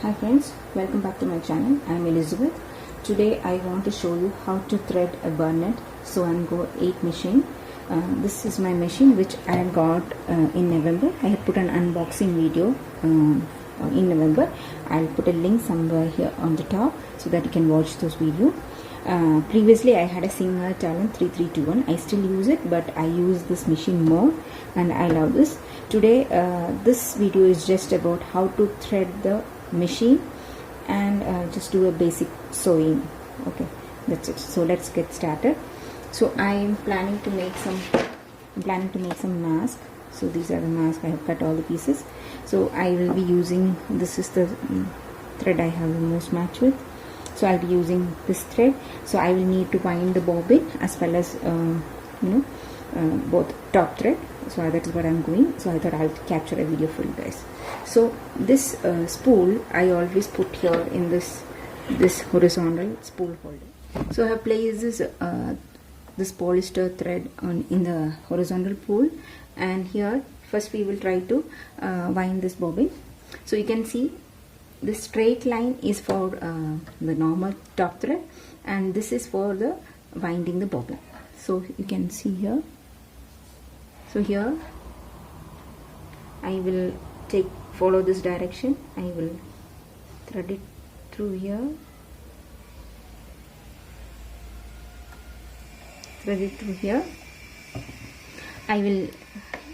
Hi friends, welcome back to my channel. I am Elizabeth. Today I want to show you how to thread a Bernat Sew and Go 8 machine. This is my machine which I got in November. I have put an unboxing video in November. I'll put a link somewhere here on the top so that you can watch those videos. Previously I had a Singer Talent 3321. I still use it, but I use this machine more and I love this. Today this video is just about how to thread the machine and just do a basic sewing. Okay, that's it. So let's get started. So I'm planning to make some mask. So these are the masks. I have cut all the pieces. So I will be using, this is the thread I have the most match with. So I'll be using this thread. So I will need to wind the bobbin as well as both top thread. So that is what I'm doing. So I thought I'll capture a video for you guys. So this spool I always put here in this horizontal spool holder. So I have placed this polyester thread in the horizontal spool, and here first we will try to wind this bobbin. So you can see the straight line is for the normal top thread, and this is for the winding the bobbin. So you can see here. So here I will follow this direction. I will thread it through here, thread it through here. I will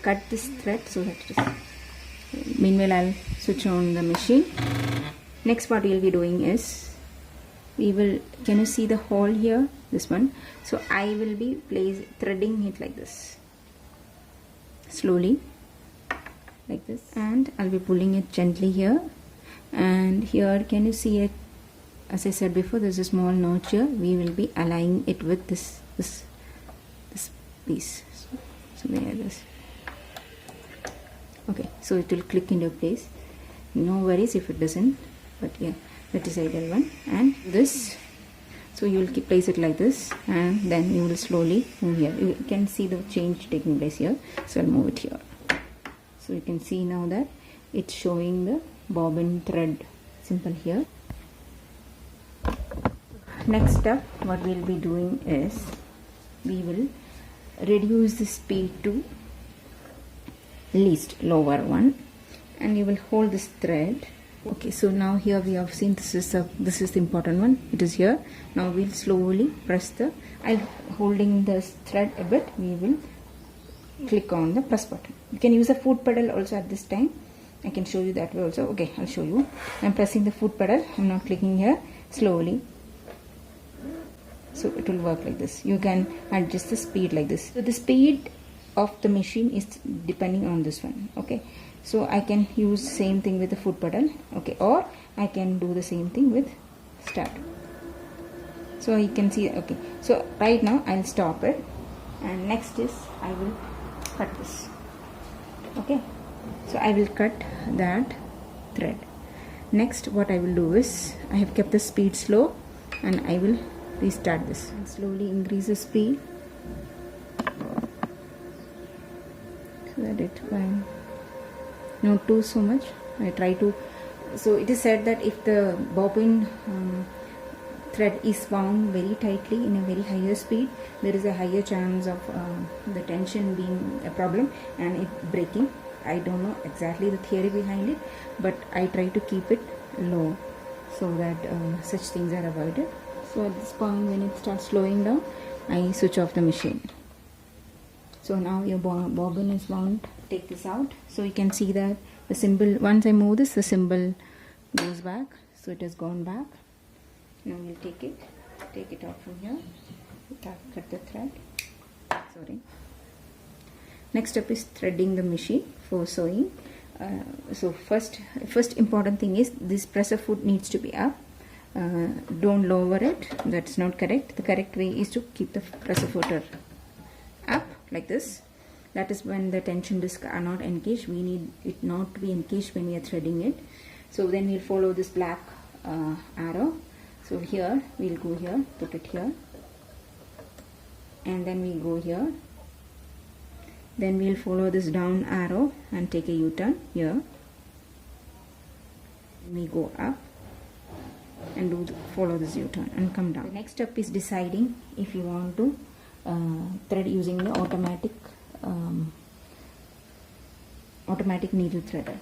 cut this thread so that it is. Meanwhile I'll switch on the machine. Next part we'll be doing is, can you see the hole here, this one? So I will be threading it like this, slowly like this, and I'll be pulling it gently here. And here, can you see it? As I said before, there's a small notch here. We will be aligning it with this piece. So there it is. Okay, so it will click into place. No worries if it doesn't, but yeah, that is ideal one. And this, so you will place it like this, and then you will slowly move here. You can see the change taking place here. So I'll move it here. So you can see now that it's showing the bobbin thread symbol here. Next up, what we'll be doing is, we will reduce the speed to least lower one, and you will hold this thread. Okay, so now here we have seen this is the important one. It is here. Now we'll slowly press I'm holding this thread a bit. We will click on the press button. You can use the foot pedal also at this time. I can show you that way also. Okay, I'll show you. I'm pressing the foot pedal. I'm not clicking here. Slowly. So it will work like this. You can adjust the speed like this. So the speed of the machine is depending on this one. Okay. So I can use same thing with the foot pedal. Okay. Or I can do the same thing with start. So you can see. Okay. So right now I'll stop it. And next is I will cut this. Okay, so I will cut that thread. Next what I will do is, I have kept the speed slow, and I will restart this and slowly increase the speed so that it will not do so much. I try to, so it is said that if the bobbin thread is wound very tightly in a very higher speed, there is a higher chance of the tension being a problem and it breaking. I don't know exactly the theory behind it, but I try to keep it low so that such things are avoided. So at this point, when it starts slowing down, I switch off the machine. So now your bobbin is wound. Take this out. So you can see that the symbol, once I move this, the symbol goes back. So it has gone back. Now we'll take it out from here. Cut the thread. Sorry. Next up is threading the machine for sewing. So first important thing is, this presser foot needs to be up. Don't lower it. That's not correct. The correct way is to keep the presser footer up like this. That is when the tension discs are not engaged. We need it not to be engaged when we are threading it. So then we'll follow this black arrow. So here, we'll go here, put it here, and then we go here. Then we'll follow this down arrow and take a U-turn here. We go up and follow this U-turn and come down. The next step is deciding if you want to thread using the automatic needle threader.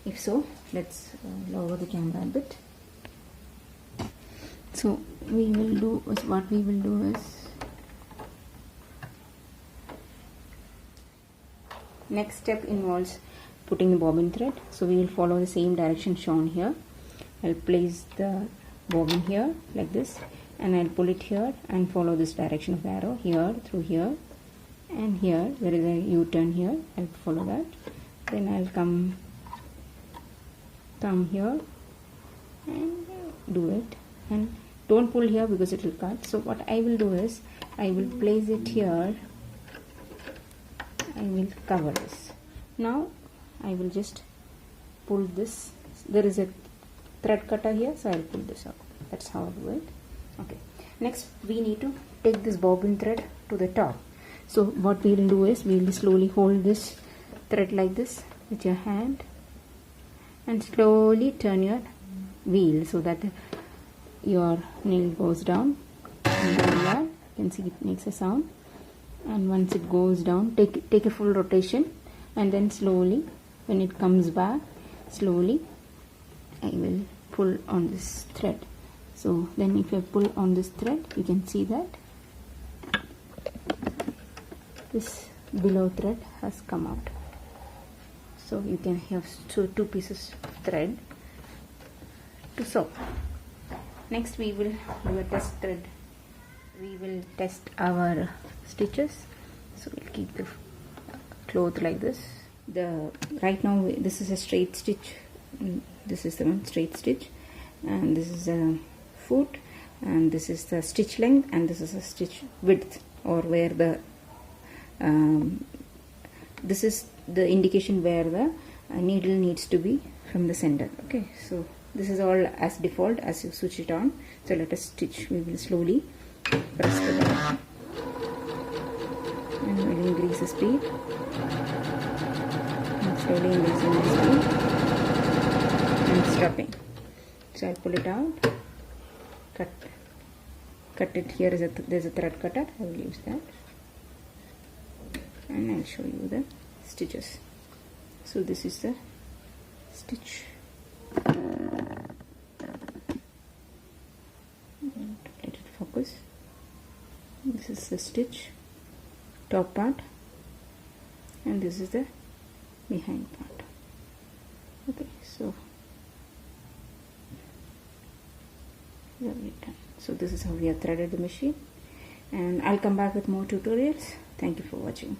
If so, let's lower the camera a bit. So what we will do is, next step involves putting the bobbin thread. So we will follow the same direction shown here. I'll place the bobbin here like this, and I'll pull it here and follow this direction of the arrow here, through here, and here there is a U-turn here. I'll follow that. Then I'll come here and do it, and don't pull here because it will cut. So what I will do is, I will place it here. I will cover this. Now I will just pull this. There is a thread cutter here, so I'll pull this out. That's how I do it. Okay. Next we need to take this bobbin thread to the top. So what we will do is, we will slowly hold this thread like this with your hand and slowly turn your wheel so that your nail goes down. And like that, you can see it makes a sound. And once it goes down, take a full rotation, and then slowly, when it comes back, slowly I will pull on this thread. So then if I pull on this thread, you can see that this below thread has come out. So you can have two pieces of thread to sew. Next we will do a test thread. We will test our stitches. So we'll keep the cloth like this. Right now this is a straight stitch. This is the one straight stitch, and this is a foot, and this is the stitch length, and this is a stitch width, or where the this is the indication where the needle needs to be from the center. Okay, so this is all as default as you switch it on. So let us stitch. We will slowly press the button and we'll increase the speed, and slowly increasing the speed and stopping. So I'll pull it out, cut it. Here is there's a thread cutter. I will use that, and I'll show you the stitches. So this is the stitch. Let it focus. This is the stitch, top part, and this is the behind part. Okay, so we are done. So this is how we have threaded the machine, and I'll come back with more tutorials. Thank you for watching.